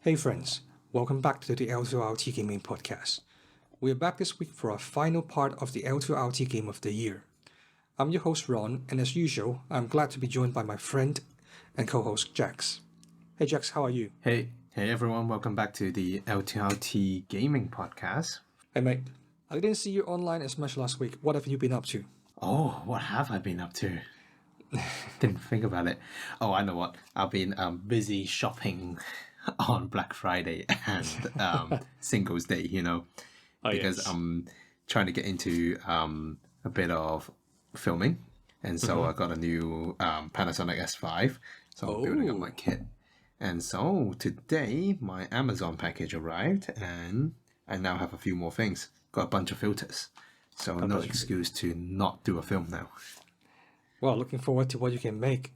Hey friends, welcome back to the L2RT Gaming Podcast. We are back this week for our final part of the L2RT Game of the Year. I'm your host Ron, and as usual, I'm glad to be joined by my friend and co-host Jax. Hey Jax, how are you? Hey everyone, welcome back to the L2RT Gaming Podcast. Hey mate, I didn't see you online as much last week. What have you been up to? Oh, what have I been up to? Didn't think about it. Oh, I know what. I've been busy shopping on Black Friday and Singles Day, because yes. I'm trying to get into a bit of filming. And so I got a new Panasonic S5, so I'm building up my kit. And so today my Amazon package arrived and I now have a few more things. Got a bunch of filters. So no excuse to not do a film now. Well, looking forward to what you can make.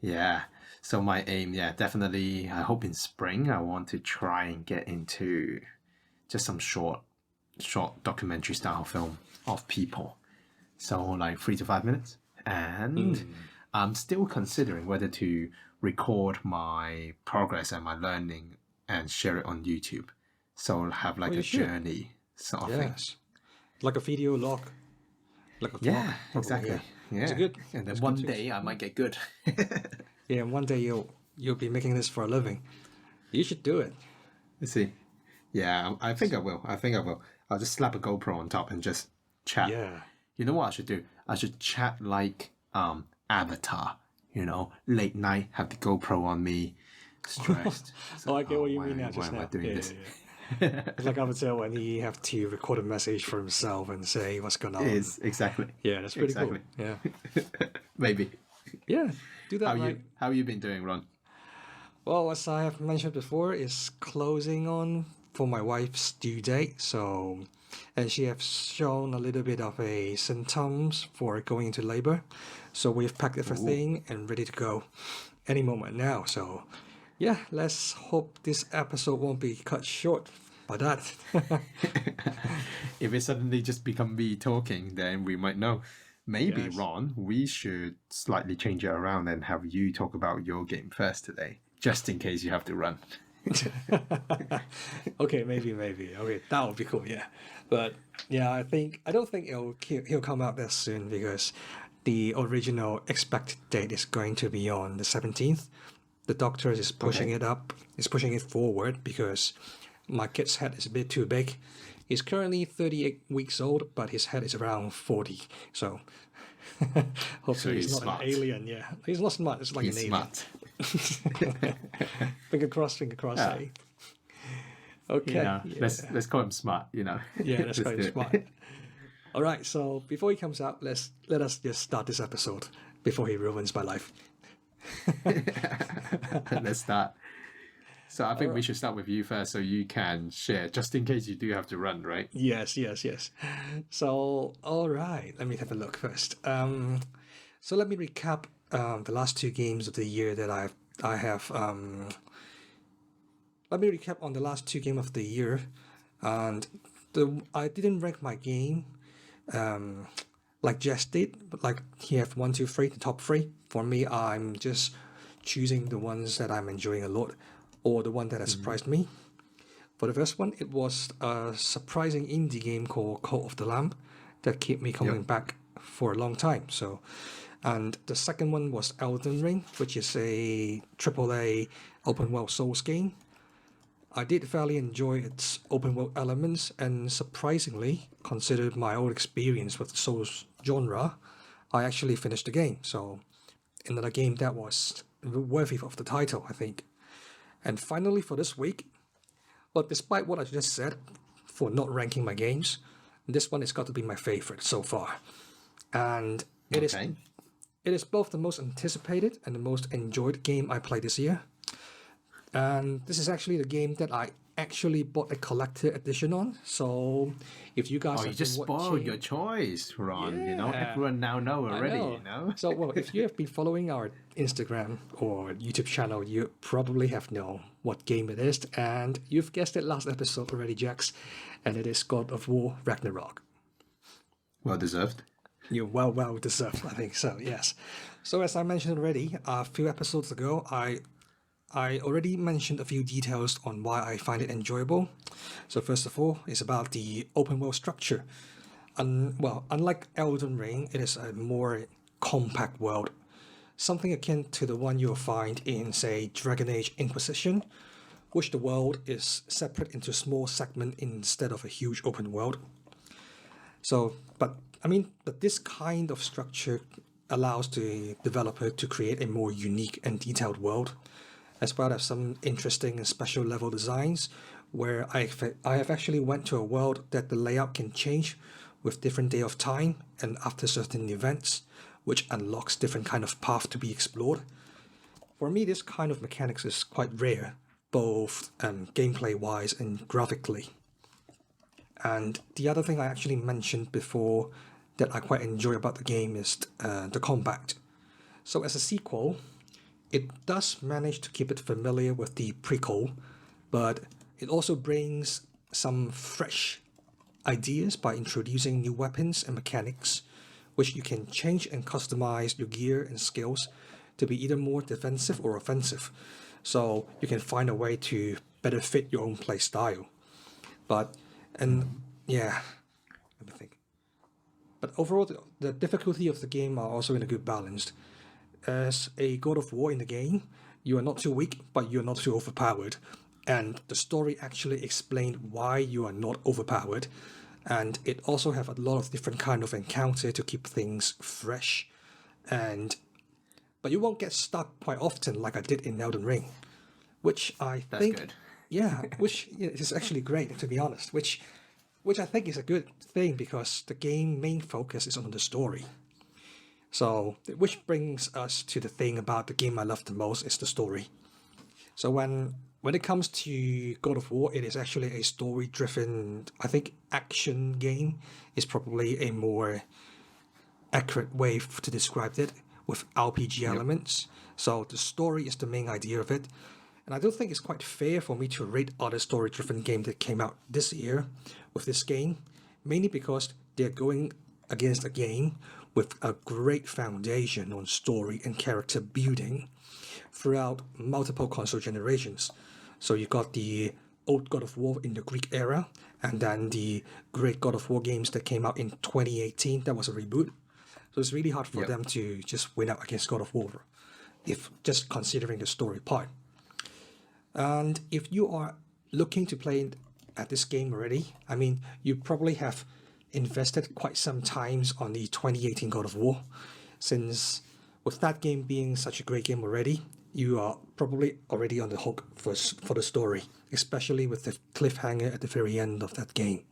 Yeah. So my aim, definitely, I hope in spring I want to try and get into just some short documentary style film of people. So like 3 to 5 minutes. And I'm still considering whether to record my progress and my learning and share it on YouTube. So I'll have like a journey sort of thing. Like a video log. Like a vlog. Yeah, exactly. Yeah. It's good. And then one day I might get good. Yeah, and one day you'll be making this for a living. You should do it. Let's see. Yeah, I think I will. I'll just slap a GoPro on top and just chat. Yeah. You know what I should do? I should chat like Avatar. Late night, have the GoPro on me, stressed. So, I get what you mean now. Why am I doing this? Yeah. It's like Avatar when he have to record a message for himself and say what's going on. It is, exactly. Yeah, that's pretty cool. Yeah. Maybe. Yeah, do that. How you been doing, Ron? Well, as I have mentioned before, it's closing on for my wife's due date. So, and she has shown a little bit of a symptoms for going into labor. So we've packed everything and ready to go any moment now. So, yeah, let's hope this episode won't be cut short by that. If it suddenly just become me talking, then we might know. Maybe, Yes. Ron, we should slightly change it around and have you talk about your game first today, just in case you have to run. Okay, maybe. Okay, that would be cool. Yeah, but yeah, I don't think he'll come out that soon because the original expected date is going to be on the 17th. The doctor is pushing it up. Is pushing it forward because my kid's head is a bit too big. He's currently 38 weeks old, but his head is around 40. So hopefully he's not smart. an alien. Yeah, he's not smart. It's like He's an alien. smart. Finger crossed. Yeah. Eh? Okay. Let's call him smart. Yeah, that's quite smart. All right, so before he comes out, let us just start this episode before he ruins my life. Let's start. So I think we should start with you first, so you can share, just in case you do have to run, right? Yes. So, all right, let me have a look first. So let me recap the last two games of the year that I have. Let me recap on the last two games of the year, and I didn't rank my game like Jess did, but like he have 1, 2, 3, the top three. For me, I'm just choosing the ones that I'm enjoying a lot, or the one that has surprised me. For the first one, it was a surprising indie game called Cult of the Lamb that kept me coming back for a long time. So, and the second one was Elden Ring, which is a AAA open world Souls game. I did fairly enjoy its open world elements, and surprisingly, considered my old experience with the Souls genre, I actually finished the game. So, another game that was worthy of the title, I think. And finally, for this week, well, despite what I just said for not ranking my games, this one has got to be my favorite so far. And it is both the most anticipated and the most enjoyed game I played this year. And this is actually the game that I actually bought a collector edition on. So if you guys you just spoiled your choice, Ron. Everyone now know already. So well, if you have been following our Instagram or YouTube channel, you probably have known what game it is, and you've guessed it last episode already, Jax, and it is God of War Ragnarok. Well deserved. You well deserved, I think so. Yes. So as I mentioned already, a few episodes ago, I I already mentioned a few details on why I find it enjoyable. So first of all, it's about the open world structure. Well, unlike Elden Ring, it is a more compact world, something akin to the one you'll find in, say, Dragon Age Inquisition, which the world is separate into small segments instead of a huge open world. So, but this kind of structure allows the developer to create a more unique and detailed world, as well as some interesting and special level designs, where I have actually went to a world that the layout can change with different day of time and after certain events, which unlocks different kind of path to be explored. For me, this kind of mechanics is quite rare, both gameplay wise and graphically. And the other thing I actually mentioned before that I quite enjoy about the game is the combat. So as a sequel, it does manage to keep it familiar with the prequel, but it also brings some fresh ideas by introducing new weapons and mechanics, which you can change and customize your gear and skills to be either more defensive or offensive. So you can find a way to better fit your own play style. But, and yeah, let me think. But overall, the difficulty of the game are also in a good balance. As a God of War in the game, you are not too weak, but you're not too overpowered. And the story actually explained why you are not overpowered. And it also have a lot of different kind of encounter to keep things fresh. But you won't get stuck quite often like I did in Elden Ring, which I That's think, good. yeah, which is actually great to be honest. Which I think is a good thing because the game main focus is on the story. So, which brings us to the thing about the game I love the most is the story. So when it comes to God of War, it is actually a story-driven, I think action game is probably a more accurate way to describe it with RPG elements. So the story is the main idea of it. And I don't think it's quite fair for me to rate other story-driven games that came out this year with this game, mainly because they're going against a game with a great foundation on story and character building throughout multiple console generations. So you got the old God of War in the Greek era, and then the great God of War games that came out in 2018, that was a reboot. So it's really hard for them to just win out against God of War, if just considering the story part. And if you are looking to play at this game already, I mean, you probably have invested quite some times on the 2018 God of War, since with that game being such a great game already, you are probably already on the hook for the story, especially with the cliffhanger at the very end of that game.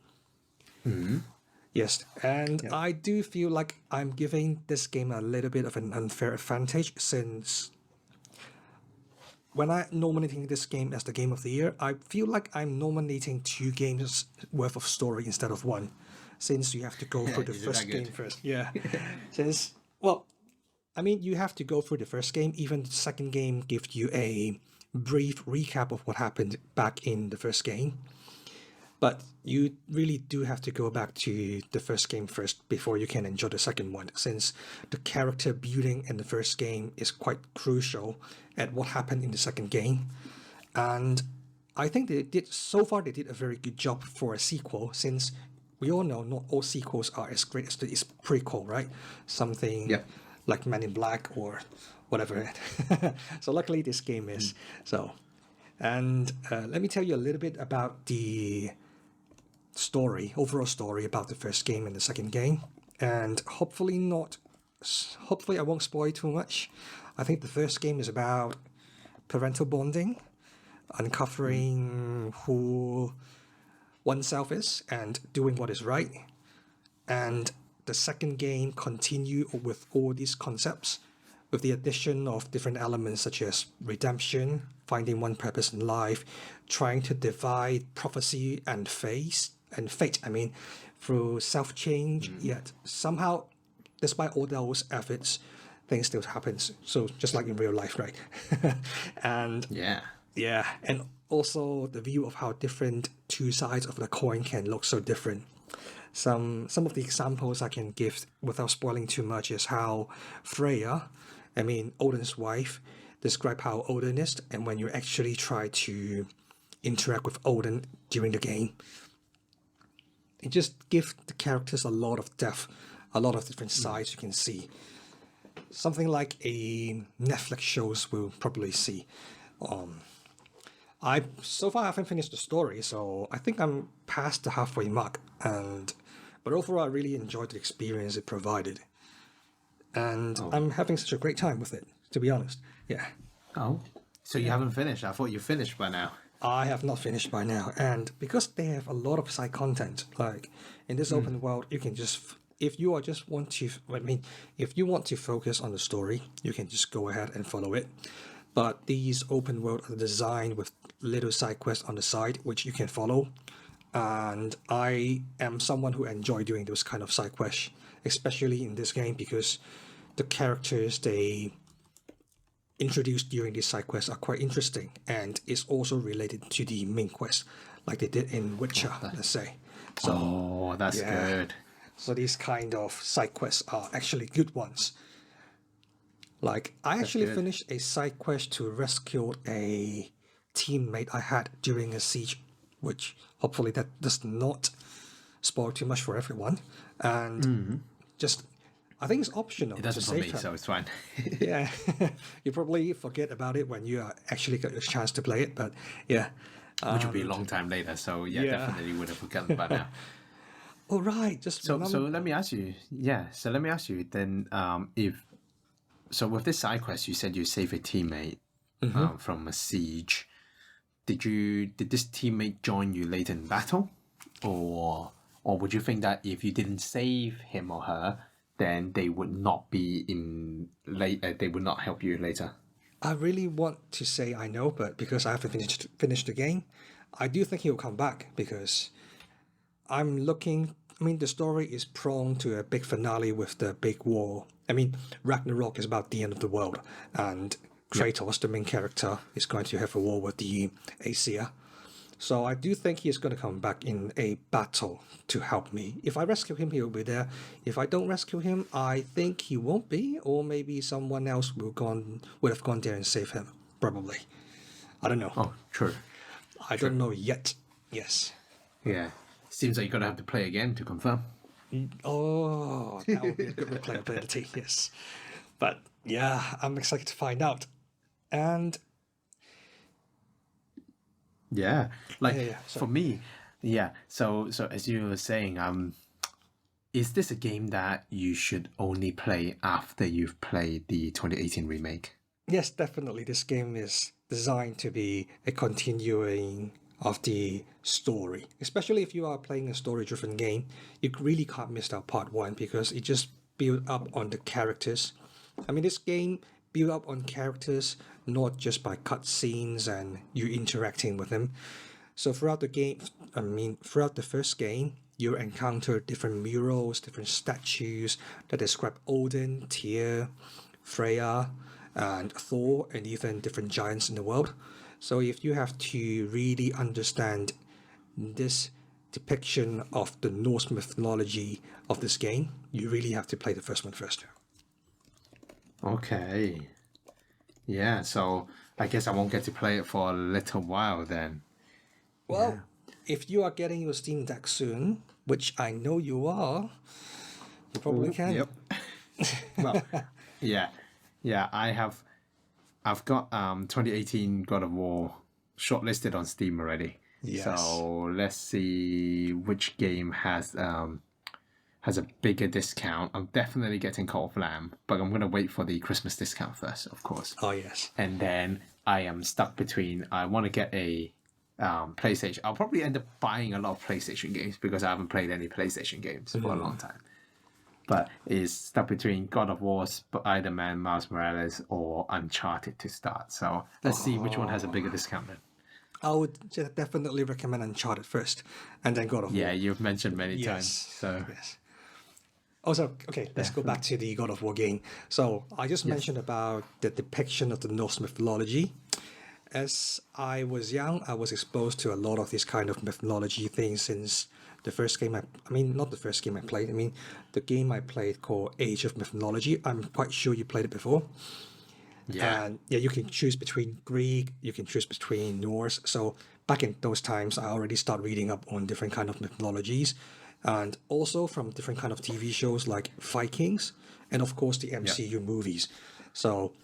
Yes, and I do feel like I'm giving this game a little bit of an unfair advantage since when I'm nominating this game as the game of the year, I feel like I'm nominating two games worth of story instead of one, since you have to go through the You did first that game good. first. Yeah, since well, I mean, you have to go through the first game. Even the second game gives you a brief recap of what happened back in the first game. But you really do have to go back to the first game first before you can enjoy the second one, since the character building in the first game is quite crucial at what happened in the second game. And I think they did a very good job for a sequel, since we all know not all sequels are as great as the prequel, right? Something Yep. like Men in Black or whatever. So luckily this game is. So, and let me tell you a little bit about the overall story about the first game and the second game. And hopefully I won't spoil too much. I think the first game is about parental bonding, uncovering who oneself is and doing what is right. And the second game continue with all these concepts with the addition of different elements such as redemption, finding one purpose in life, trying to divide prophecy and fate, I mean, through self-change, yet somehow, despite all those efforts, things still happens. So just like in real life, right? And Yeah. yeah, and also the view of how different two sides of the coin can look so different. Some of the examples I can give without spoiling too much is how Freya, I mean Odin's wife, describe how Odin is, and when you actually try to interact with Odin during the game, it just gives the characters a lot of depth, a lot of different sides you can see. Something like a Netflix shows will probably see. I so far haven't finished the story, so I think I'm past the halfway mark. But overall, I really enjoyed the experience it provided, and I'm having such a great time with it. To be honest, yeah. Oh, so you haven't finished? I thought you finished by now. I have not finished by now, and because they have a lot of side content, like in this open world, you can just if you are just want to, I mean, if you want to focus on the story, you can just go ahead and follow it. But these open world are designed with little side quests on the side, which you can follow. And I am someone who enjoy doing those kind of side quests, especially in this game because the characters they introduced during these side quests are quite interesting, and it's also related to the main quest, like they did in Witcher, let's say. So, that's good. So these kind of side quests are actually good ones. Like I actually finished a side quest to rescue a teammate I had during a siege, which hopefully that does not spoil too much for everyone. And just I think it's optional. It doesn't to for save me, him. so it's fine. Yeah, you probably forget about it when you actually got your chance to play it. But yeah, Which will be a long time later, so yeah, definitely would have forgotten by now. all right. Just So let me ask you, so let me ask you then, if so with this side quest, you said you save a teammate from a siege. Did this teammate join you later in battle, or would you think that if you didn't save him or her, then they would not be in they would not help you later? I really want to say I know, but because I haven't finished the game, I do think he'll come back because I'm looking. I mean, the story is prone to a big finale with the big war. I mean, Ragnarok is about the end of the world, and Kratos, the main character, is going to have a war with the Aesir. So I do think he's going to come back in a battle to help me. If I rescue him, he'll be there. If I don't rescue him, I think he won't be, or maybe someone else would have gone there and saved him. Probably. I don't know. Oh, true. I don't know yet. Yes. Yeah. Seems like you're gonna have to play again to confirm. Oh, that would be a good replayability. Yes. But yeah, I'm excited to find out. And Yeah, like so- for me, So as you were saying, is this a game that you should only play after you've played the 2018 remake? yes, definitely. This game is designed to be a continuing of the story. Especially if you are playing a story-driven game, you really can't miss out part one because it just built up on the characters. I mean, this game built up on characters not just by cutscenes and you interacting with them. So throughout the game, throughout the first game, you encounter different murals, different statues that describe Odin, Tyr, Freya, and Thor, and even different giants in the world. So if you have to really understand this depiction of the Norse mythology of this game, you really have to play the first one first. Okay. Yeah, so I guess I won't get to play it for a little while then. Well, if you are getting your Steam Deck soon, which I know you are, you probably can. Yep. Well, yeah, I've got 2018 God of War shortlisted on Steam already. Yes. So let's see which game has a bigger discount. I'm definitely getting Cult of Lamb, but I'm gonna wait for the Christmas discount first, of course. Oh yes. And then I am stuck between. I want to get a PlayStation. I'll probably end up buying a lot of PlayStation games because I haven't played any PlayStation games for a long time. But it's stuck between God of War, Spider-Man, Miles Morales, or Uncharted to start. So let's see which one has a bigger discount then. I would definitely recommend Uncharted first, and then God of War. Yeah, you've mentioned many times. Yes. So Yes. Also, okay, let's go back to the God of War game. So I just mentioned about the depiction of the Norse mythology. As I was young, I was exposed to a lot of this kind of mythology things since the first game not the first game I played. I mean, the game I played called Age of Mythology. I'm quite sure you played it before. Yeah. And yeah, you can choose between Greek, you can choose between Norse. So back in those times, I already started reading up on different kind of mythologies, and also from different kind of TV shows like Vikings, and of course the Yeah. MCU movies. So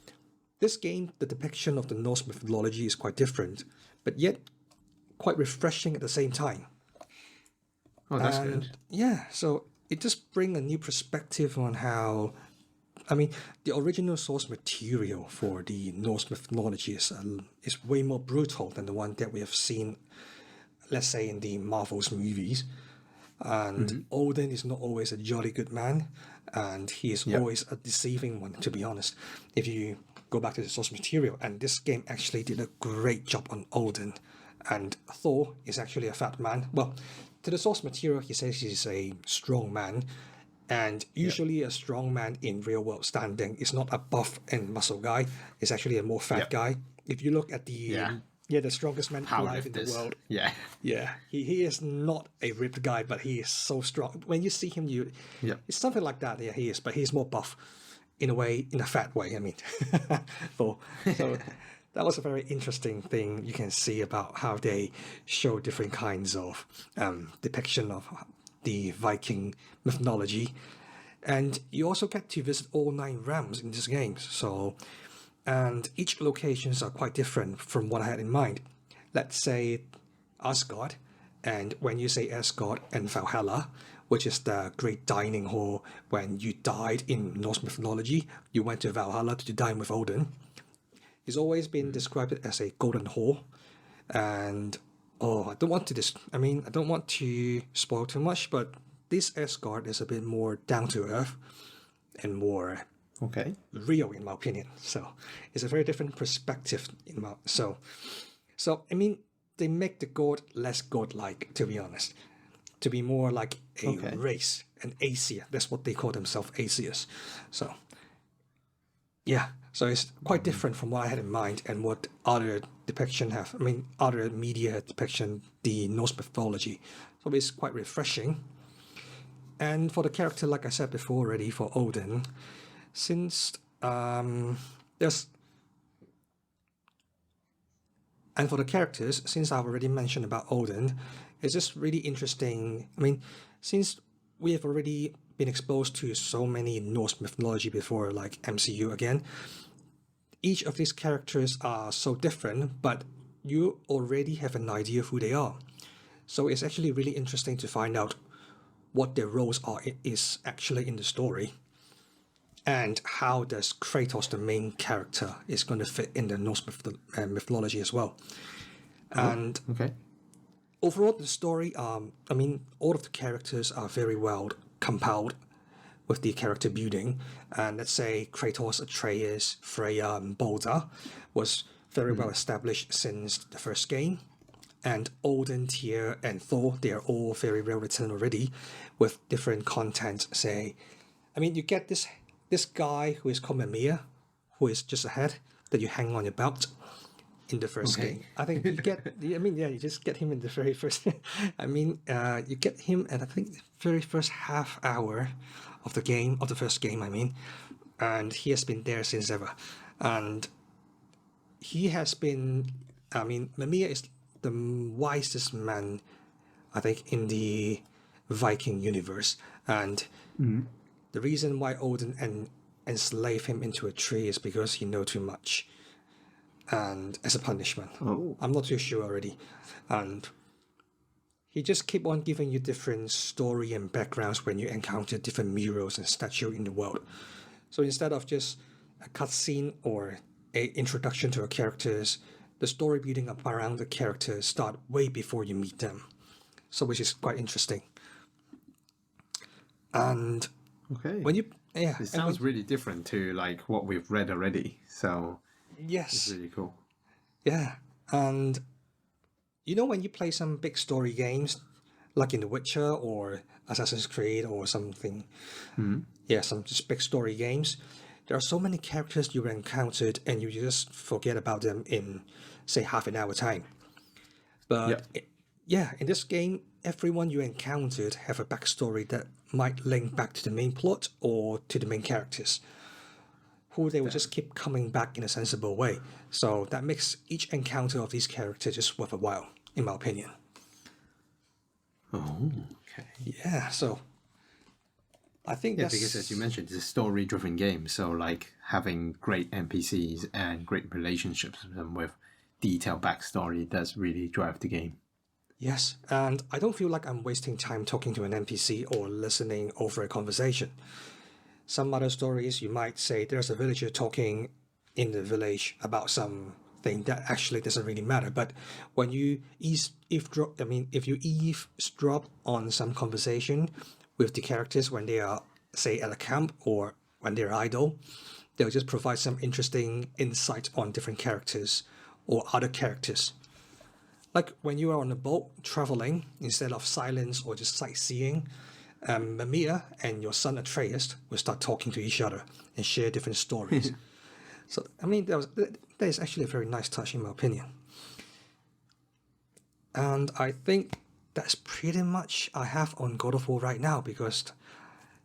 this game, the depiction of the Norse mythology is quite different, but yet quite refreshing at the same time. Oh, that's good. And yeah, so it just brings a new perspective on how, I mean, the original source material for the Norse mythology is way more brutal than the one that we have seen, let's say, in the Marvel's movies. And Odin is not always a jolly good man, and he is Yep. always a deceiving one, to be honest. If you go back to the source material, and this game actually did a great job on Odin, and Thor is actually a fat man. Well, to the source material, he says he's a strong man, and usually a strong man in real world standing is not a buff and muscle guy. It's actually a more fat Yep. guy. If you look at the Yeah. the strongest man alive in the Powerlifters. world, Yeah. yeah, he is not a ripped guy, but he is so strong. When you see him, Yep. it's something like that. Yeah, he is, but he's more buff, in a way, in a fat way. I mean, so that was a very interesting thing you can see about how they show different kinds of depiction of the Viking mythology, and you also get to visit all 9 realms in this game. So, and each locations are quite different from what I had in mind. Let's say Asgard, and when you say Asgard and Valhalla, which is the great dining hall when you died in Norse mythology, you went to Valhalla to dine with Odin. It's always been described as a golden hall, and oh, I don't want to I don't want to spoil too much, but this Asgard is a bit more down to earth and more Okay. real, in my opinion. So it's a very different perspective in my so I mean, they make the god less godlike, to be honest, to be more like a Okay. race, an Asia. That's what they call themselves, Asias. So yeah, so it's quite different from what I had in mind and what other depiction have. I mean, other media depiction the Norse mythology. So it's quite refreshing. And for the character, like I said before already, for Odin, since there's and for the characters, since I've already mentioned about Odin, it's just really interesting. I mean, since we have already been exposed to so many Norse mythology before, like MCU again, each of these characters are so different, but you already have an idea who they are. So it's actually really interesting to find out what their roles are is actually in the story, and how does Kratos, the main character, is going to fit in the Norse mythology as well. And Okay. overall, the story, I mean, all of the characters are very well compiled with the character building. And let's say Kratos, Atreus, Freya, and Balder was very well established since the first game. And Odin, Tyr, and Thor, they are all very well written already, with different content. Say, I mean, you get this guy who is called Mimir, who is just a head that you hang on your belt in the first Okay. game. I think you get, I mean, yeah, you just get him in the very first. I mean, you get him at I think the very first half hour of the game, of the first game. I mean, and he has been there since ever, and he has been. I mean, Mimir is the wisest man, I think, in the Viking universe, and the reason why Odin enslaved him into a tree is because he know too much, and as a punishment. Oh. I'm not too sure already, and he just keep on giving you different story and backgrounds when you encounter different murals and statues in the world. So instead of just a cutscene or a introduction to a characters, the story building up around the characters start way before you meet them. So which is quite interesting. And Okay. when you yeah, It and sounds really different to like what we've read already. So yes, it's really cool. yeah, and you know when you play some big story games, like in The Witcher or Assassin's Creed or something, yeah, some just big story games, there are so many characters you encountered and you just forget about them in, say, half an hour time. But Yep. yeah, in this game, everyone you encountered have a backstory that might link back to the main plot or to the main characters, who they will just keep coming back in a sensible way. So that makes each encounter of these characters just worth a while, in my opinion. Oh, okay. Yeah, so I think Yeah, that's... because as you mentioned, it's a story-driven game, so like having great NPCs and great relationships with them with detailed backstory does really drive the game. Yes, and I don't feel like I'm wasting time talking to an NPC or listening over a conversation. Some other stories, you might say there's a villager talking in the village about something that actually doesn't really matter. But when you eavesdrop, if you eavesdrop on some conversation with the characters when they are, say, at a camp or when they're idle, they'll just provide some interesting insight on different characters or other characters. Like when you are on a boat traveling, instead of silence or just sightseeing, Mamiya and your son Atreus will start talking to each other and share different stories. So, that is actually a very nice touch in my opinion. And I think that's pretty much I have on God of War right now because,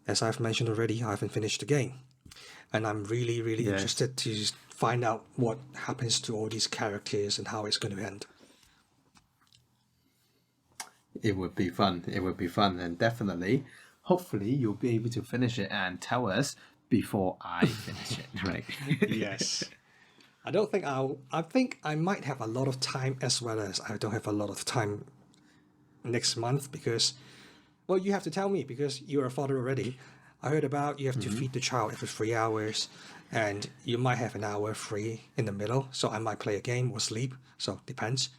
as I've mentioned already, I haven't finished the game. And I'm really, really interested to find out what happens to all these characters and how it's going to end. It would be fun. It would be fun, and definitely, hopefully, you'll be able to finish it and tell us before I finish it. Right? Yes. I don't think I think I might have a lot of time as well as I don't have a lot of time next month because, well, you have to tell me because you're a father already. I heard about you have to feed the child every 3 hours, and you might have an hour free in the middle. So I might play a game or sleep. So depends.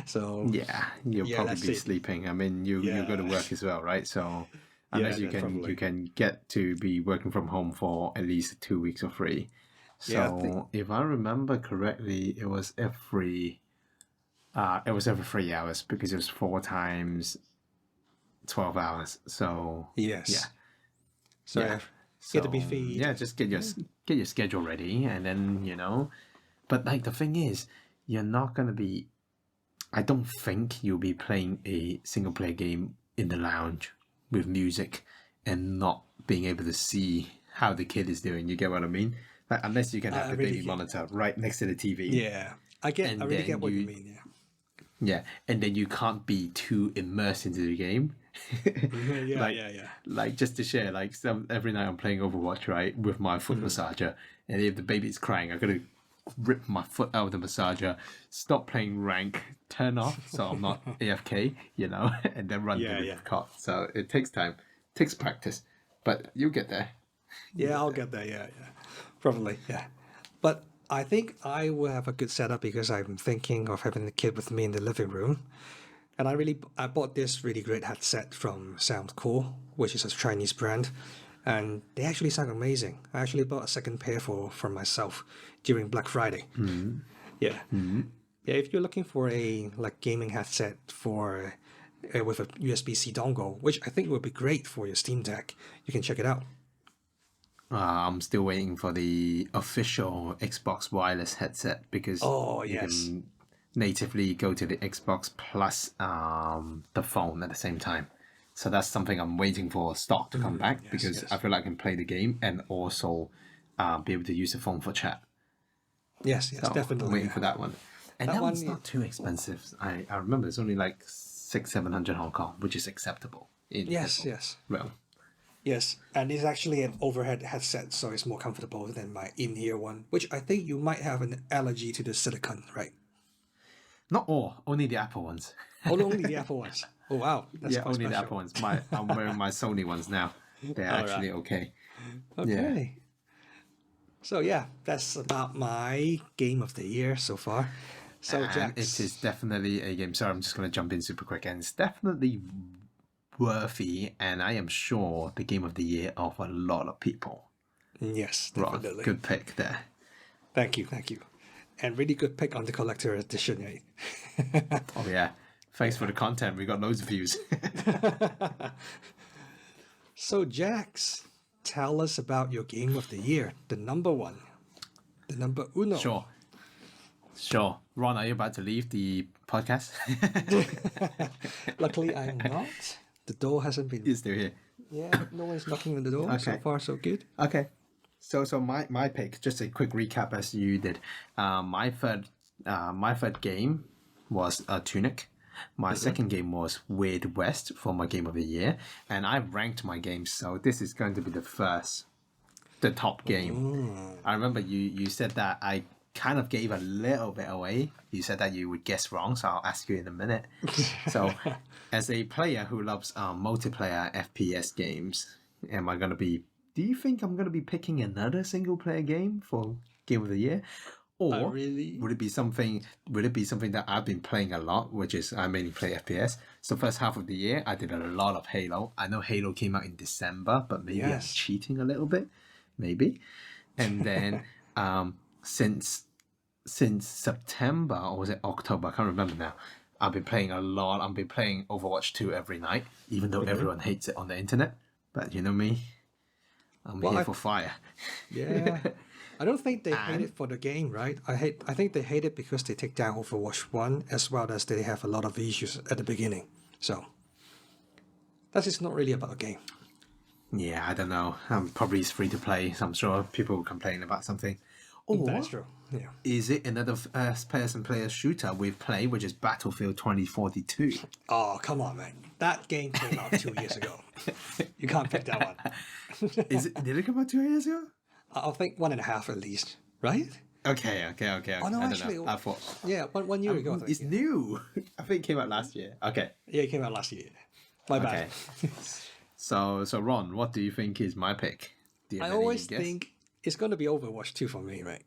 So Yeah, you'll probably be sleeping. I mean, you go to work as well, right? So unless you can get to be working from home for at least 2 weeks or free. So if I remember correctly, it was every 3 hours because it was 4 times 12 hours. So yes, yeah. So yeah. Get to be feed. Yeah, just get your schedule ready, and then But like the thing is, you're not gonna be. I don't think you'll be playing a single player game in the lounge with music and not being able to see how the kid is doing. You get what I mean? Like unless you can have the baby monitor right next to the TV. Yeah, I really get what you mean. Yeah. Yeah, and then you can't be too immersed into the game. Like just to share, like every night I'm playing Overwatch, right, with my foot massager, and if the baby's crying, I gotta rip my foot out of the massager, stop playing rank, turn off so I'm not AFK, and then run to the cot. So it takes time, takes practice, but you'll get there. Yeah, I'll get there. Yeah, probably. Yeah, but I think I will have a good setup because I'm thinking of having the kid with me in the living room. And I bought this really great headset from Soundcore, which is a Chinese brand, and they actually sound amazing. I actually bought a second pair for myself during Black Friday. Mm-hmm. Yeah, yeah. If you're looking for a gaming headset for with a USB-C dongle, which I think would be great for your Steam Deck, you can check it out. I'm still waiting for the official Xbox wireless headset because you can natively go to the Xbox plus the phone at the same time. So that's something I'm waiting for stock to come back because I feel like I can play the game and also be able to use the phone for chat. Yes, so definitely. I'm waiting for that one. And that one's not too expensive. I remember it's only like 600-700 Hong Kong, which is acceptable. Yes. Well. Yes, and it's actually an overhead headset, so it's more comfortable than my in-ear one, which I think you might have an allergy to the silicone, right? Not all, only the Apple ones. Only the Apple ones. Oh wow, that's quite only special. The Apple ones. I'm wearing my Sony ones now. They're actually okay. Okay. Yeah. So yeah, that's about my game of the year so far. So Jax, it is definitely a game. Sorry, I'm just going to jump in super quick, and it's definitely worthy, and I am sure the game of the year of a lot of people. Yes, definitely. Good pick there. Thank you. And really good pick on the collector edition, right? Oh yeah. Thanks for the content. We got loads of views. So Jax, tell us about your game of the year, the number one. The number uno. Sure. Ron, are you about to leave the podcast? Luckily I'm not. The door hasn't been... You're still here. Yeah, no one's knocking on the door. Okay. So far, so good. Okay. So my pick, just a quick recap as you did. My third game was Tunic. My second game was Weird West for my game of the year, and I ranked my games. So this is going to be the top game. I remember you said that I kind of gave a little bit away. You said that you would guess wrong, so I'll ask you in a minute. So, as a player who loves multiplayer FPS games, am I going to be? Do you think I'm going to be picking another single player game for Game of the Year? Or Really? would it be something? Would it be something that I've been playing a lot, which is I mainly play FPS. So first half of the year, I did a lot of Halo. I know Halo came out in December, but maybe I'm cheating a little bit, maybe. And then since September, or was it October? I can't remember now. I've been playing a lot. I've been playing Overwatch 2 every night, even though everyone hates it on the internet. But you know me, I'm here for fire. Yeah. I don't think they hate it for the game, right? I think they hate it because they take down Overwatch 1 as well as they have a lot of issues at the beginning. So that is not really about the game. Yeah, I don't know. Probably it's free to play, so I'm sure people will complain about something. Or That's true. Yeah. is it another first-person player shooter we've played, which is Battlefield 2042? Oh, come on, man. That game came out 2 years ago. You can't pick that one. Did it come out 2 years ago? I think 1.5 at least, right? Okay. Oh, no, I actually, don't know. I thought yeah, 1 year ago. I think. it's new. I think it came out last year. Okay. Yeah, it came out last year. My bad. Okay. So Ron, what do you think is my pick? Do you I have any always guess? think it's going to be Overwatch 2 for me, right?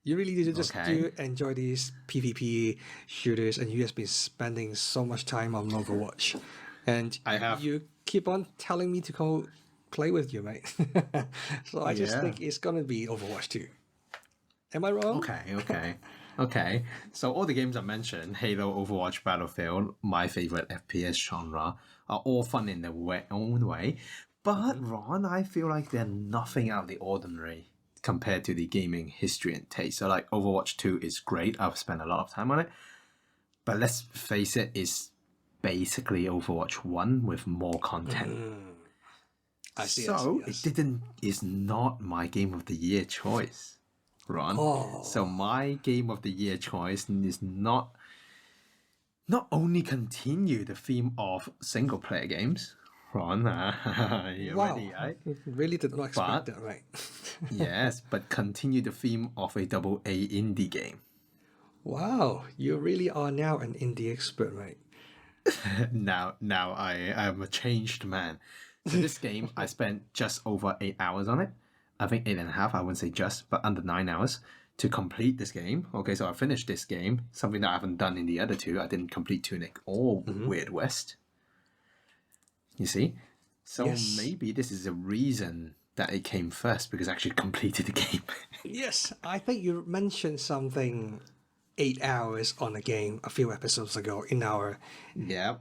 You really need to just enjoy these PvP shooters, and you have been spending so much time on Overwatch, and you keep on telling me to go play with you, mate. So I just think it's gonna be Overwatch 2. Am I wrong? Okay. So all the games I mentioned, Halo, Overwatch, Battlefield, my favorite FPS genre, are all fun in their own way. But Ron, I feel like they're nothing out of the ordinary compared to the gaming history and taste. So like Overwatch 2 is great. I've spent a lot of time on it. But let's face it, it's basically Overwatch 1 with more content. I see. It's not my game of the year choice, Ron. So my game of the year choice is not only continue the theme of single player games, Ron. You ready, right? Really did not expect that, right? Yes, but continue the theme of a AA indie game. Wow, you really are now an indie expert, right? Now I am a changed man. So this game, I spent just over 8 hours on it. I think 8.5, I wouldn't say just, but under 9 hours to complete this game. Okay, so I finished this game, something that I haven't done in the other two. I didn't complete Tunic or Weird West. You see? So maybe this is a reason that it came first, because I actually completed the game. Yes, I think you mentioned something 8 hours on a game a few episodes ago in our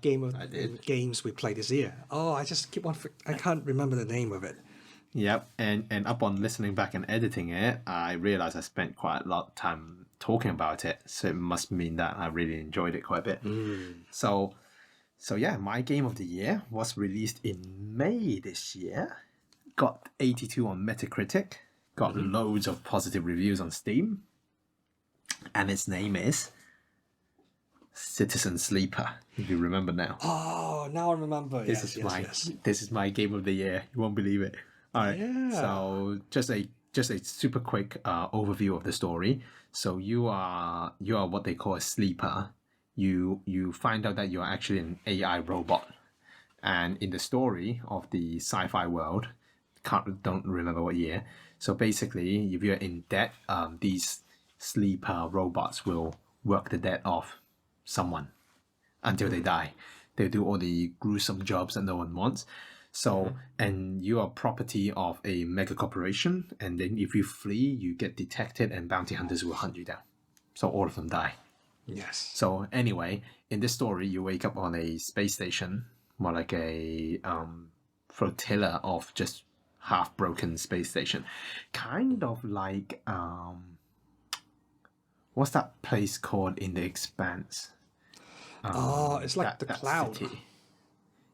game of games we played this year. Oh, I just keep on. I can't remember the name of it. Yep, and upon listening back and editing it, I realized I spent quite a lot of time talking about it. So it must mean that I really enjoyed it quite a bit. So yeah, my game of the year was released in May this year. Got 82 on Metacritic. Got loads of positive reviews on Steam. And its name is Citizen Sleeper, if you remember now. Oh, now I remember. This is my game of the year. You won't believe it. All right. Yeah. So just a super quick overview of the story. So you are what they call a sleeper. You find out that you are actually an AI robot, and in the story of the sci-fi world, don't remember what year. So basically, if you're in debt, these sleeper robots will work the debt of someone until they die. They do all the gruesome jobs that no one wants. So, and you are property of a mega corporation, and then if you flee, you get detected and bounty hunters will hunt you down. So all of them die. Yes. So anyway, in this story, you wake up on a space station, more like a flotilla of just half-broken space station. Kind of like... what's that place called in The Expanse? It's like the cloud. City.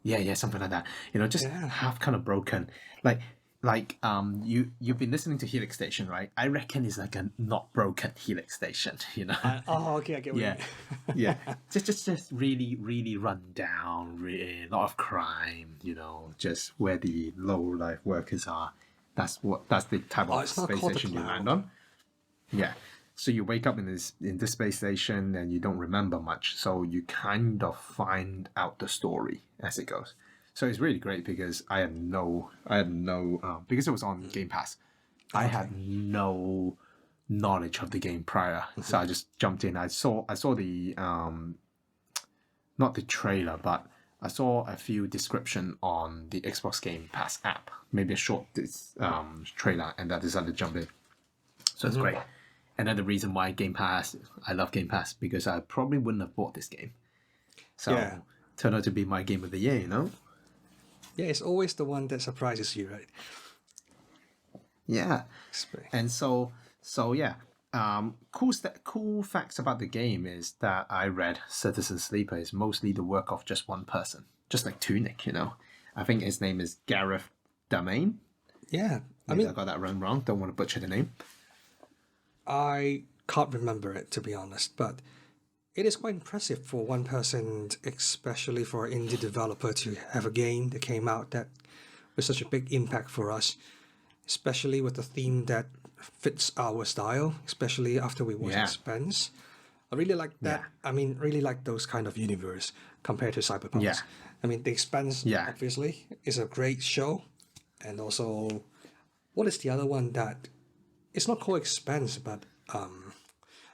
Yeah, something like that. Just half kind of broken. Like, like you've been listening to Helix Station, right? I reckon it's like a not broken Helix Station, you know. Okay, I get what you Yeah, mean. yeah. Just really, really run down, really, a lot of crime, you know, just where the low life workers are. That's the type Oh, of it's not space called the station you land cloud. on. Yeah. So you wake up in this space station and you don't remember much. So you kind of find out the story as it goes. So it's really great because because it was on Game Pass. I Okay. had no knowledge of the game prior, so I just jumped in. I saw the not the trailer, but I saw a few description on the Xbox Game Pass app, maybe a short trailer, and I decided to jump in. So it's great. And then the reason why Game Pass, I love Game Pass because I probably wouldn't have bought this game. So Yeah. turned out to be my game of the year, you know? Yeah, it's always the one that surprises you, right? Yeah. Sp- And so yeah. Cool facts about the game is that I read Citizen Sleeper is mostly the work of just one person, just like Tunic, you know. I think his name is Gareth Damain. Yeah. I Maybe I mean, got that wrong. Don't want to butcher the name. I can't remember it to be honest, but it is quite impressive for one person, especially for an indie developer, to have a game that came out that with such a big impact for us, especially with a theme that fits our style, especially after we watch Yeah, Expanse. I really like yeah, that. I mean, really like those kind of universe compared to yeah, Cyberpunks. I mean, The Expanse yeah. obviously is a great show, and also, what is the other one that it's not called Expanse, but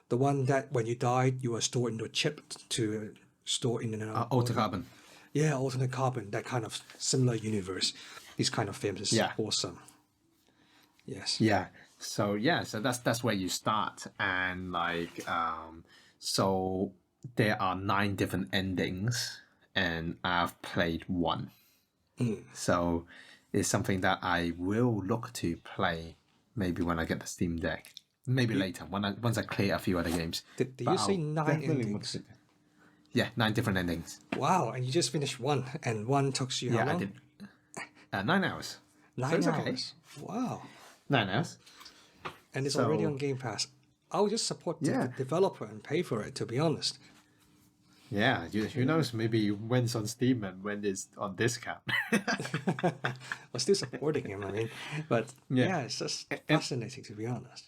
the one that when you died, you were stored into a chip to store in another Alter body. Carbon. Yeah, alternate carbon, that kind of similar universe. These kind of films is Yeah, awesome. Yes. yeah. So that's where you start, and so there are 9 different endings, and I've played one. So it's something that I will look to play maybe when I get the Steam Deck. Maybe You, later once I clear a few other games. did But you say I'll nine definitely want endings? to. Yeah, 9 different endings. Wow, and you just finished one, and one took you how Yeah, I long? did 9 hours. So Nine it's okay. hours. Wow. 9 hours. And it's already on So Game Pass. I'll just support the yeah, developer and pay for it, to be honest. yeah. Who knows? Maybe when it's on Steam and when it's on discount. I'm still supporting him, I mean. But Yeah, yeah, it's just and fascinating, to be honest.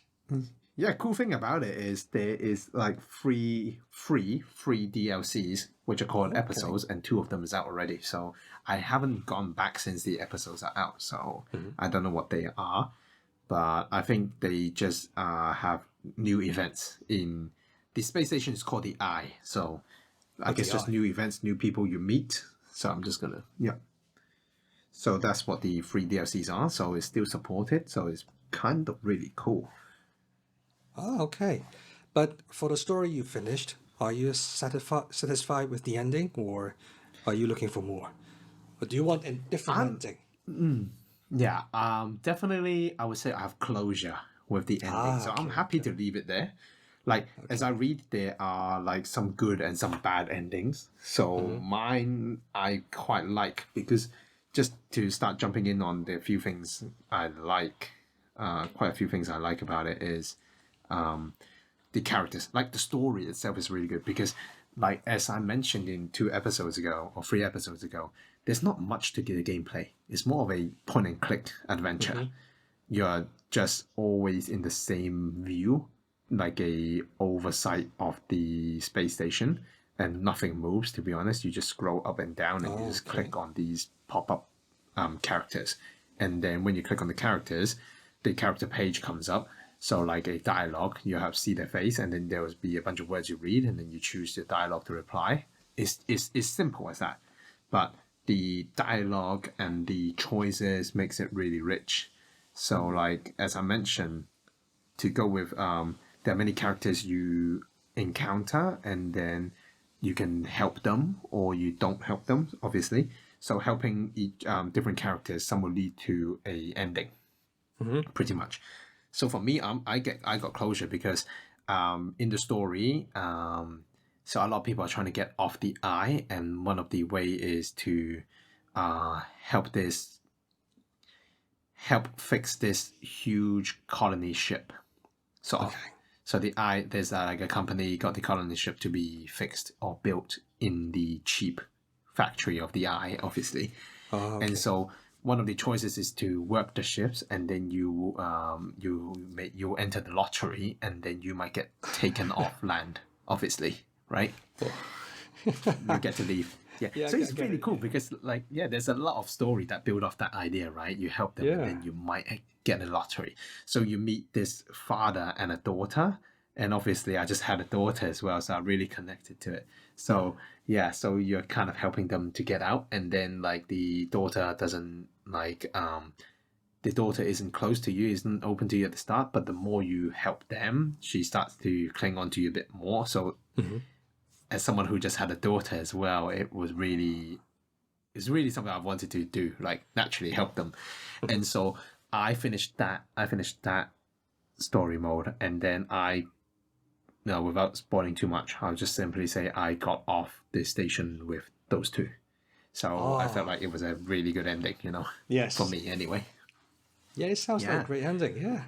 yeah, cool thing about it is there is like free DLCs which are called Okay. episodes, and 2 of them is out already. So I haven't gone back since the episodes are out, so I don't know what they are, but I think they just have new events in the space station. Is called the Eye, so I But guess the just eye. new events, new people you meet. So I'm just gonna yeah. So that's what the free DLCs are. So it's still supported. So it's kind of really cool. Oh, okay. But for the story you finished, are you satisfied with the ending, or are you looking for more? Or do you want a different I'm ending? Yeah, definitely. I would say I have closure with the ending, Ah, so I'm okay, happy okay, to leave it there. Like as I okay. read, there are like some good and some bad endings. So mine I quite like because just to start jumping in on the few things I like, quite a few things I like about it is the characters. Like the story itself is really good because, like as I mentioned in 2 episodes ago or 3 episodes ago, there's not much to the gameplay. It's more of a point and click adventure. You're just always in the same view, like a oversight of the space station, and nothing moves. To be honest, you just scroll up and down, and you Oh, just okay. click on these pop up characters, and then when you click on the characters, the character page comes up. So like a dialogue, you have see their face, and then there will be a bunch of words you read, and then you choose the dialogue to reply. It's simple as that, but the dialogue and the choices makes it really rich. So like as I mentioned, to go with there are many characters you encounter, and then you can help them or you don't help them, obviously. So helping each different characters, some will lead to a ending, pretty much. So for me, I got closure because in the story, so a lot of people are trying to get off the eye, and one of the way is to help help fix this huge colony ship, sort of. Okay. So there's like a company got the colony ship to be fixed or built in the cheap factory of the eye, obviously. Oh, okay. And so one of the choices is to work the ships, and then you enter the lottery, and then you might get taken off land, obviously, right? You get to leave. Yeah, Yeah, so I it's get really it. cool because, like, yeah, there's a lot of story that build off that idea, right? You help them, and Yeah. then you might get a lottery. So you meet this father and a daughter, and obviously I just had a daughter as well, so I really connected to it. So yeah, so you're kind of helping them to get out, and then like the daughter doesn't like the daughter isn't close to you, isn't open to you at the start, but the more you help them, she starts to cling on to you a bit more. So Mhm. as someone who just had a daughter as well, it's really something I wanted to do, like naturally help them. And so I finished that story mode, and then no, without spoiling too much, I'll just simply say I got off the station with those two. So I felt Oh, like it was a really good ending, for yes. me anyway. Yeah, it sounds like a Yeah. great ending. Yeah.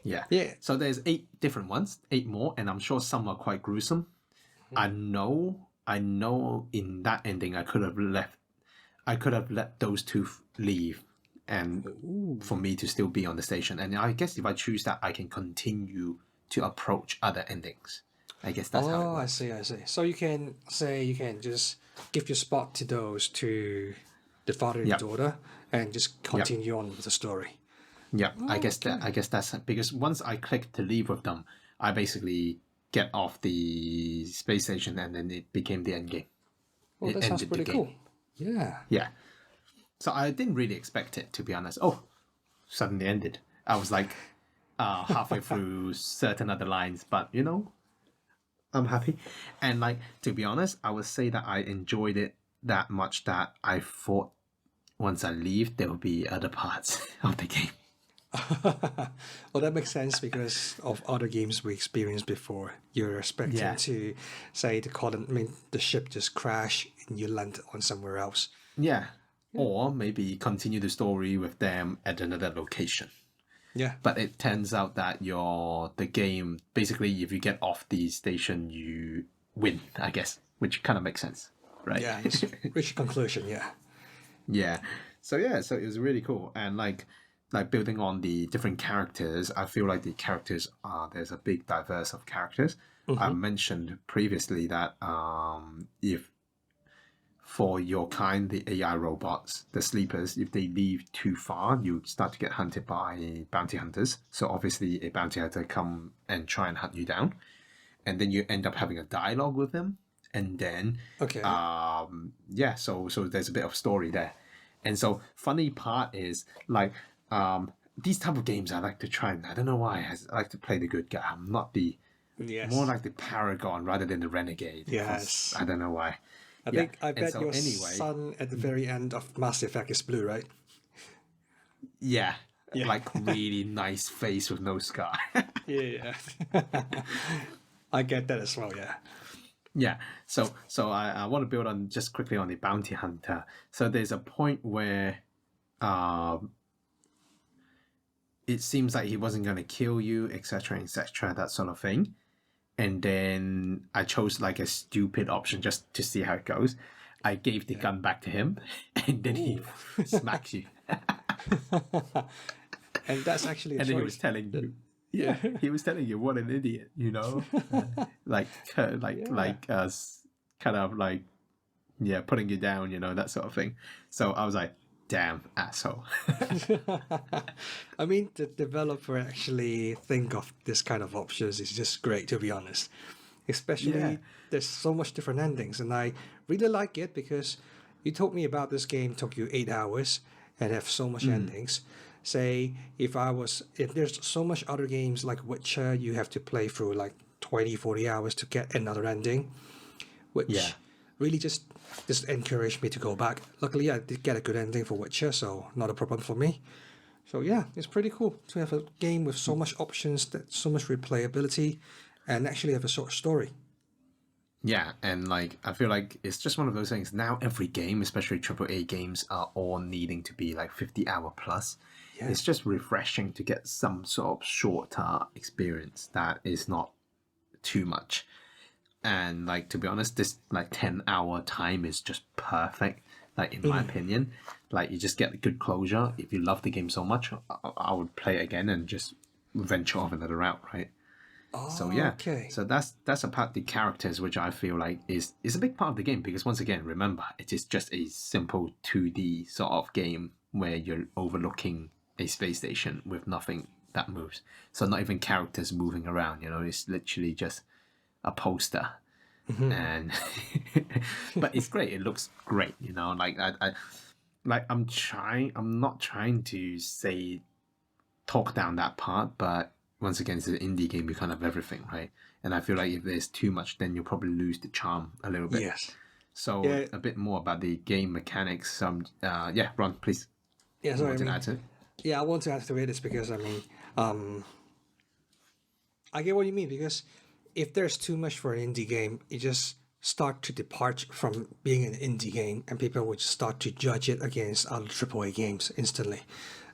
Yeah. Yeah. So there's 8 different ones, 8 more, and I'm sure some are quite gruesome. I know in that ending I could have let those two leave, and Ooh. for me to still be on the station. And I guess if I choose that, I can continue to approach other endings. I guess that's how it Oh, I works. see, I see. So you can say you can just give your spot to those to the father and the Yep. daughter and just Yep. continue on with the story. Yep. I Oh, guess okay. that's because once I click to leave with them, I basically get off the space station, and then it became the end game. Well, It that sounds ended the pretty game. cool. Yeah. Yeah. So I didn't really expect it, to be honest. Oh, suddenly ended. I was like halfway through certain other lines, but I'm happy. And like, to be honest, I would say that I enjoyed it that much that I thought once I leave there will be other parts of the game. Well, that makes sense because of other games we experienced before. You're expecting Yeah. to say the ship just crash and you land on somewhere else. Yeah. Or maybe continue the story with them at another location. Yeah. But it turns out that the game basically, if you get off the station, you win, I guess, which kind of makes sense, right? Yeah, just reach a conclusion. Yeah. Yeah. So yeah, so it was really cool, and like building on the different characters, I feel like the characters are there's a big diverse of characters. I Mm-hmm. mentioned previously that if for your kind, the AI robots, the sleepers, if they leave too far, you start to get hunted by bounty hunters. So obviously, a bounty hunter come and try and hunt you down, and then you end up having a dialogue with them, and then Okay. yeah, so there's a bit of story there. And so funny part is like these type of games I like to try, and I don't know why I like to play the good guy. I'm not the more Yes. like the paragon rather than the renegade, because Yes. I don't know why. I Yeah. think I And bet so your anyway, son at the very end of Mass Effect is blue, right? yeah, Yeah. like really nice face with no scar. Yeah. I get that as well. Yeah. Yeah, so I want to build on just quickly on the bounty hunter. So there's a point where um it seems like he wasn't going to kill you, etc., that sort of thing. And then I chose like a stupid option just to see how it goes. I gave the Yeah. gun back to him, and then he Ooh. smacks you. And that's actually a And then he was choice. telling you, Yeah. yeah, he was telling you what an idiot, like, Yeah. kind of like, yeah, putting you down, that sort of thing. So I was like, damn asshole. I mean, the developer actually think of this kind of options is just great, to be honest. Yeah. Especially there's so much different endings, and I really like it because you told me about this game took you 8 hours and have so much Mm, endings. Say if there's so much other games like Witcher, you have to play through like 20, 40 hours to get another ending, yeah. which really just encouraged me to go back. Luckily, I did get a good ending for Witcher, so not a problem for me. So yeah, it's pretty cool to have a game with so much options, that so much replayability, and actually have a short story. Yeah, and like I feel like it's just one of those things. Now every game, especially AAA games, are all needing to be like 50-hour plus. Yeah. It's just refreshing to get some sort of shorter experience that is not too much. And like to be honest, this like 10-hour time is just perfect. Like in my opinion, like you just get good closure. If you love the game so much, I would play it again and just venture off another route, right? So Oh, yeah, okay. so that's about the characters, which I feel like is a big part of the game because once again, remember, it is just a simple 2D sort of game where you're overlooking a space station with nothing that moves. So not even characters moving around. You know, it's literally just a poster, and but it's great. It looks great. You know, like like I'm not trying to say talk down that part, but once again, it's an indie game. You can't have everything, right? And I feel like if there's too much, then you'll probably lose the charm a little bit. Yes. So Yeah. a bit more about the game mechanics. Yeah, Ron, please. Yeah. You Sorry. want to add to it? Yeah, I want to add to it is because I get what you mean because if there's too much for an indie game, it just start to depart from being an indie game, and people would start to judge it against other AAA games instantly.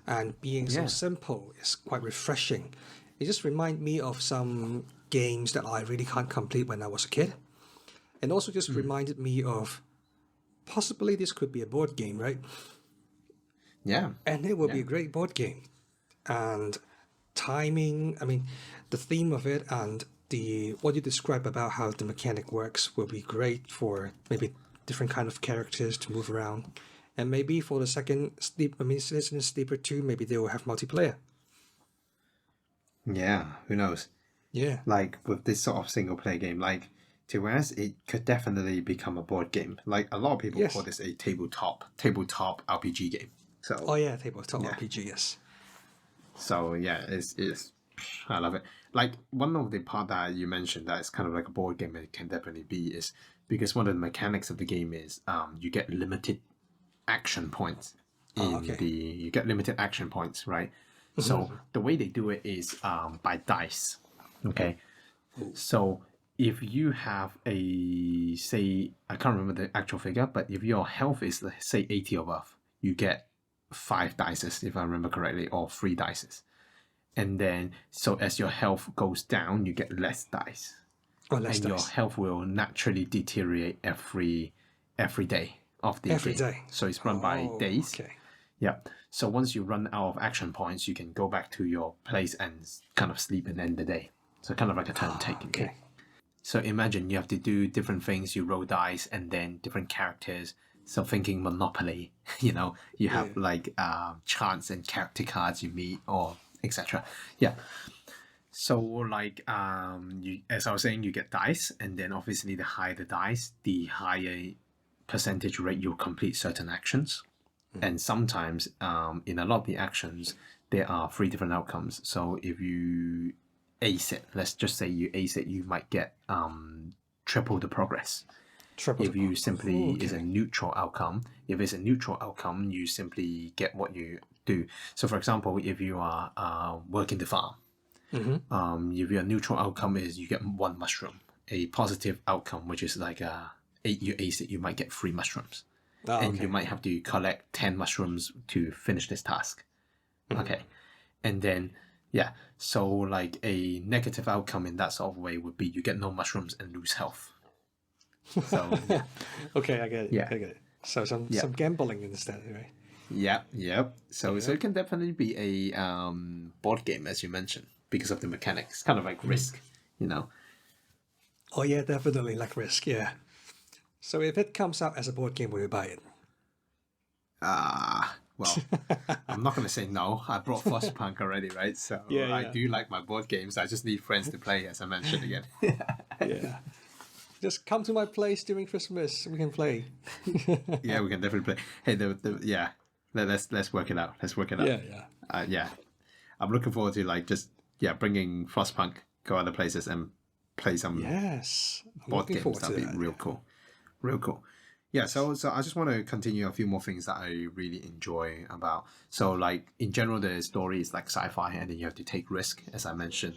And being so Yeah. simple is quite refreshing. It just reminds me of some games that I really can't complete when I was a kid, and also just reminded me of possibly this could be a board game, right? Yeah. And it would be Yeah. a great board game. And timing, I mean, the theme of it and the what you describe about how the mechanic works will be great for maybe different kind of characters to move around. And maybe for the second sleep, I mean, Citizen Sleeper 2, maybe they will have multiplayer. Yeah. Who knows? Yeah. Like with this sort of single player game, like to us, it could definitely become a board game. Like a lot of people call Yes. this a tabletop RPG game. Oh, So yeah, tabletop yeah. RPG, yes. So yeah, it's I love it. Like one of the part that you mentioned that is kind of like a board game, it can definitely be is because one of the mechanics of the game is you get limited action points Oh, in okay. the you get limited action points, right? So the way they do it is by dice. Okay. So if you have a say I can't remember the actual figure, but if your health is say 80 or above, you get 5 dices if I remember correctly, or 3 dices. And then so as your health goes down, you get less dice. Oh, less And your dice. health will naturally deteriorate every day of the Every game. day. So it's run by Oh, days. okay. Yeah. So once you run out of action points, you can go back to your place and kind of sleep and end the day. So kind of like a turn taking game. Okay. So imagine you have to do different things. You roll dice and then different characters. So thinking Monopoly, you know, you have like chance and character cards you meet or etc. Yeah. So like you as I was saying, you get dice, and then obviously the higher the dice, the higher percentage rate you'll complete certain actions. And sometimes in a lot of the actions there are 3 different outcomes. So if you ace it, let's just say you ace it, you might get triple the progress. Triple If you the- simply is a okay. neutral outcome, if it's a neutral outcome, you simply get what you do. So for example, if you are working the farm, if your neutral outcome is you get 1 mushroom, a positive outcome, which is like you ace it, you might get 3 mushrooms. Oh, And you okay. might have to collect 10 mushrooms to finish this task. Okay. And then, yeah, so like a negative outcome in that sort of way would be you get no mushrooms and lose health. So, yeah. Okay, I get it. Yeah. I get it. So some Yeah. gambling instead, right? Yep. So it can definitely be a board game, as you mentioned, because of the mechanics. Kind of like Risk, you know. Oh yeah, definitely like Risk. Yeah. So if it comes out as a board game, will you buy it? Well, I'm not going to say no. I brought Frostpunk already, right? So Yeah, I yeah. do like my board games. I just need friends to play, as I mentioned again. Yeah. Just come to my place during Christmas. We can play. Yeah, we can definitely play. Hey, yeah, let's work it out. Let's work it out. Yeah. Yeah. I'm looking forward to like just bringing Frostpunk, go other places and play some Yes. I'm board looking games. forward to That'd be that. real cool. Real cool. Yeah, so I just want to continue a few more things that I really enjoy about. So like in general, the story is like sci-fi, and then you have to take risk, as I mentioned,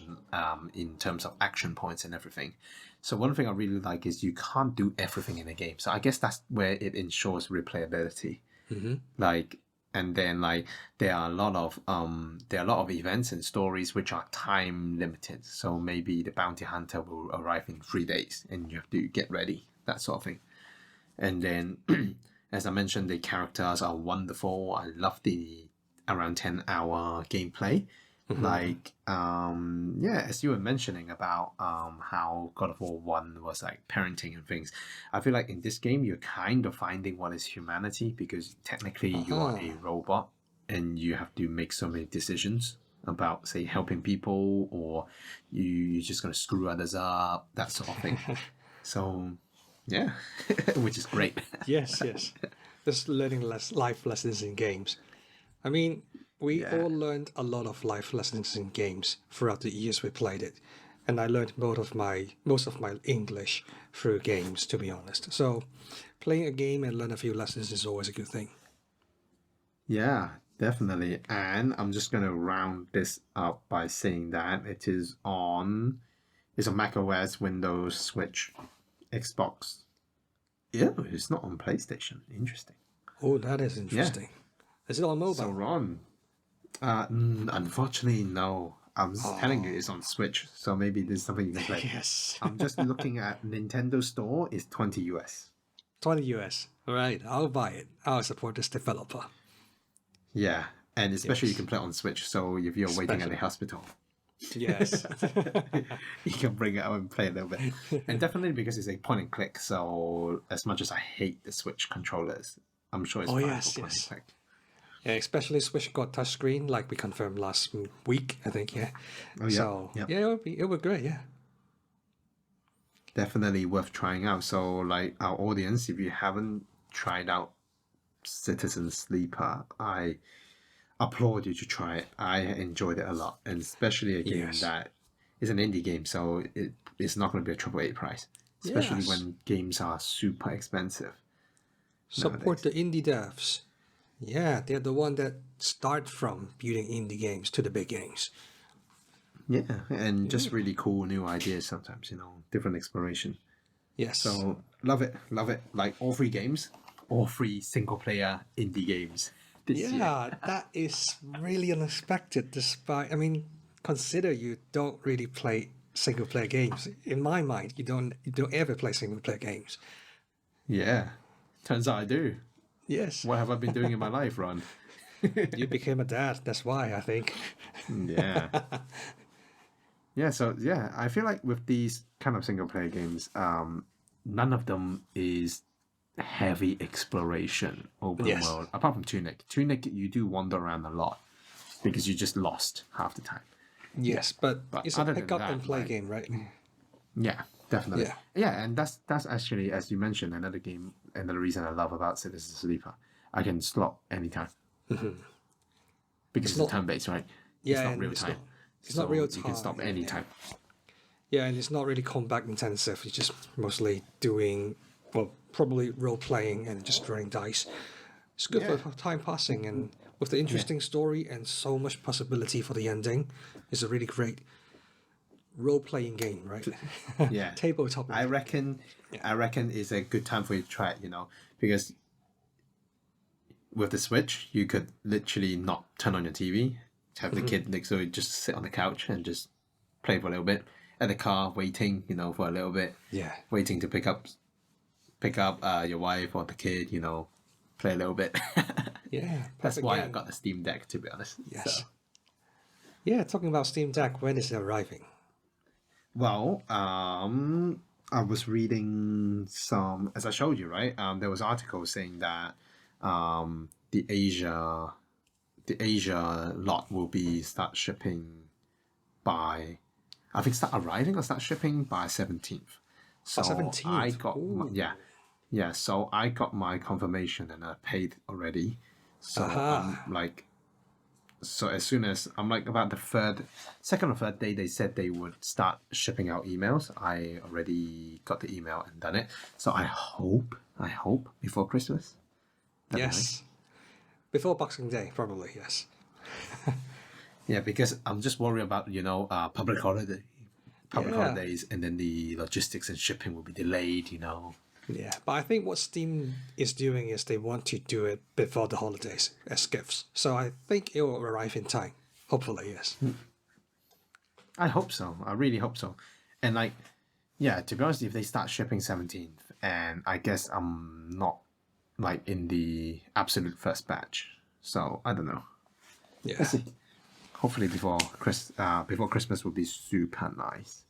in terms of action points and everything. So one thing I really like is you can't do everything in a game. So I guess that's where it ensures replayability. Mm-hmm. Like, and then like there are a lot of events and stories which are time limited. So maybe the bounty hunter will arrive in 3 days, and you have to get ready, that sort of thing. And then, as I mentioned, the characters are wonderful. I love the around 10-hour gameplay. Like, yeah, as you were mentioning about how God of War 1 was like parenting and things, I feel like in this game, you're kind of finding what is humanity, because technically you are a robot and you have to make so many decisions about, say, helping people, or you're just going to screw others up, that sort of thing. So, yeah, which is great. Yes, yes. Just learning life lessons in games. I mean, we Yeah. all learned a lot of life lessons in games throughout the years we played it. And I learned most of my English through games, to be honest. So playing a game and learn a few lessons is always a good thing. Yeah, definitely. And I'm just gonna round this up by saying that it's on Mac OS, Windows, Switch, Xbox. Yeah, it's not on PlayStation. Interesting. Oh, that is Yeah. interesting. Is it on So mobile? Ron, unfortunately, no. I'm just telling you, it's on Switch. So maybe there's something you can play. Yes. I'm just looking at Nintendo Store. It's 20 US. 20 US. All right, I'll buy it. I'll support this developer. Yeah, and especially you Yes. can play it on Switch. So if you're waiting at the Especially. hospital, Yes. you can bring it out and play a little bit. And definitely because it's a point and click. So as much as I hate the Switch controllers, I'm sure it's Oh, fine yes, for point yes. and click. Yeah, especially Switch got touchscreen, like we confirmed last week, I think. Yeah. Oh yeah, So yeah, yeah, it would be great. Yeah. definitely worth trying out. So like our audience, if you haven't tried out Citizen Sleeper, I applaud you to try it. I enjoyed it a lot, and especially a game Yes. that is an indie game, so it's not going to be a AAA price, especially Yes. when games are super expensive Support nowadays. the indie devs. Yeah, they're the one that start from building indie games to the big games. Yeah, and just really cool new ideas sometimes, different exploration. Yes. So love it, love it. Like all three games, all three single player indie games this year. Yeah, that is really unexpected. Despite, I mean, consider you don't really play single player games. In my mind, you don't ever play single player games. Yeah, turns out I do. Yes, What have I been doing in my life, Ron? you became a dad. That's why I think. Yeah. Yeah, so yeah, I feel like with these kind of single player games, none of them is heavy exploration, open Yes. world, apart from Tunic. Tunic, you do wander around a lot because you just lost half the time. Yes, but But it's a other pick than up and that, play like, game, right? yeah, definitely. Yeah. Yeah, and that's actually, as you mentioned, another reason I love about Citizen Sleeper. I can stop anytime. Because it's not- turn based, right? Yeah, it's not and real it's time. not- it's not real You can stop time, anytime. Yeah, and it's not really combat intensive. It's just mostly doing, well, probably role playing and just throwing dice. It's good Yeah. for time passing, and with the interesting story and so much possibility for the ending, it's a really great role playing game, right? Yeah. Tabletop. I reckon it's a good time for you to try it, because with the Switch, you could literally not turn on your TV, have the kid next door, just sit on the couch and just play for a little bit. At the car, waiting, for a little bit, Yeah. waiting to pick up your wife or the kid, play a little bit. Yeah. That's perfect why I game. got the Steam Deck, to be honest. Yes. So, Yeah, talking about Steam Deck, when is it arriving? well, I was reading some, as I showed you, right? There was articles saying that the Asia lot will be start shipping by, I think start arriving or start shipping by 17th. So 17th. Yeah. So I got my confirmation and I paid already. So Aha. I'm like, So as soon as I'm like about the second or third day, they said they would start shipping out emails. I already got the email and done it. So I hope before Christmas. That'd be nice. Yes. Before Boxing Day, probably, yes. Yeah, because I'm just worried about public holidays, and then the logistics and shipping will be delayed. Yeah, but I think what Steam is doing is they want to do it before the holidays as gifts. So I think it will arrive in time. Hopefully, yes. I hope so. I really hope so. And to be honest, if they start shipping 17th, and I guess I'm not in the absolute first batch, so I don't know. Yeah. Let's see. Hopefully before Christmas will be super nice.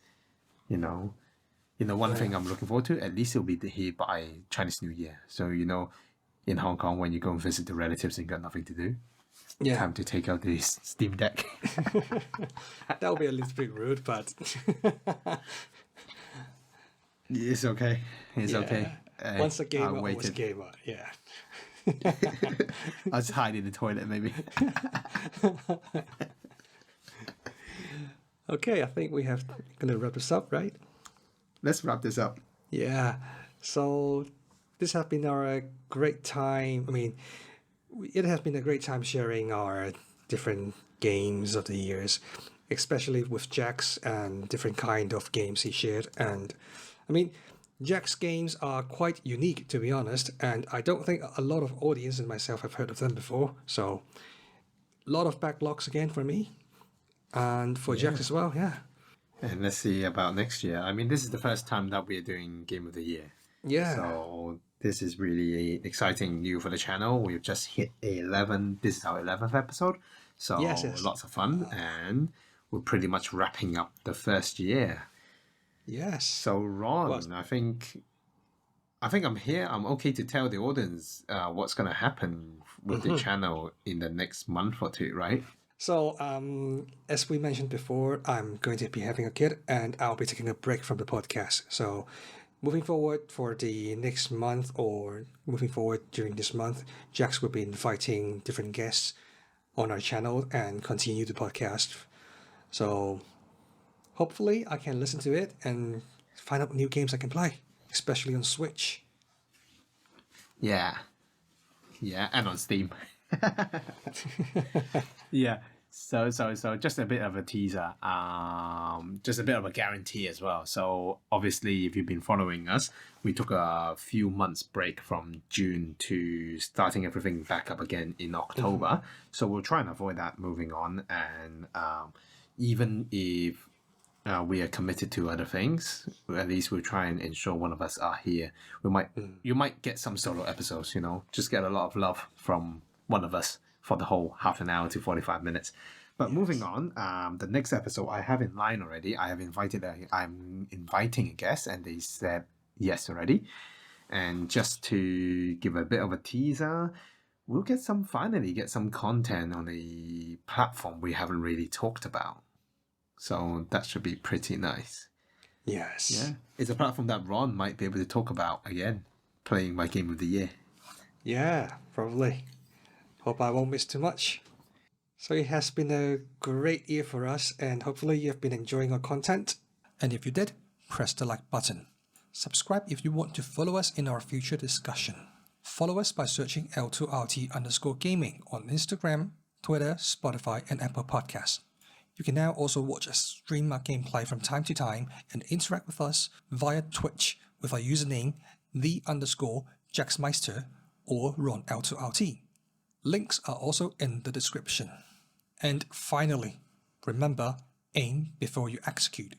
One thing I'm looking forward to, at least it'll be here by Chinese New Year. So, in Hong Kong, when you go and visit the relatives and got nothing to do, time to take out the Steam Deck. That'll be a little bit rude, but... It's okay. It's okay. Once a gamer, always a gamer. Yeah. I'll just hide in the toilet, maybe. Okay, I think we have going to wrap this up, right? Let's wrap this up. Yeah. So this has been our great time. I mean, it has been a great time sharing our different games of the years, especially with Jack's and different kind of games he shared. And I mean, Jack's games are quite unique, to be honest, and I don't think a lot of audience and myself have heard of them before. So a lot of backlogs again for me, and for Jack's as well. Yeah. And let's see about next year. I mean, this is the first time that we're doing Game of the Year. Yeah. So this is really exciting new for the channel. We've just hit 11. This is our 11th episode. So lots of fun. And we're pretty much wrapping up the first year. Yes. So Ron, I think I'm here. I'm okay to tell the audience what's going to happen with the channel in the next month or two, right? So, as we mentioned before, I'm going to be having a kid and I'll be taking a break from the podcast. So, moving forward for the next month or moving forward during this month, Jax will be inviting different guests on our channel and continue the podcast. So, hopefully I can listen to it and find out new games I can play, especially on Switch. Yeah. Yeah, and on Steam. Yeah. So just a bit of a teaser, just a bit of a guarantee as well. So obviously, if you've been following us, we took a few months break from June to starting everything back up again in October. So we'll try and avoid that moving on. And even if we are committed to other things, at least we'll try and ensure one of us are here. You might get some solo episodes, just get a lot of love from one of us for the whole half an hour to 45 minutes. But moving on, the next episode I have in line already. I'm inviting a guest, and they said yes already. And just to give a bit of a teaser, we'll finally get some content on a platform we haven't really talked about. So that should be pretty nice. Yes. Yeah. It's a platform that Ron might be able to talk about again, playing my Game of the Year. Yeah, probably. Hope I won't miss too much. So it has been a great year for us, and hopefully you've been enjoying our content. And if you did, press the like button. Subscribe if you want to follow us in our future discussion. Follow us by searching L2RT_gaming on Instagram, Twitter, Spotify, and Apple Podcasts. You can now also watch us stream our gameplay from time to time and interact with us via Twitch with our username _Jaxmeister or RonL2RT. Links are also in the description. And finally, remember, aim before you execute.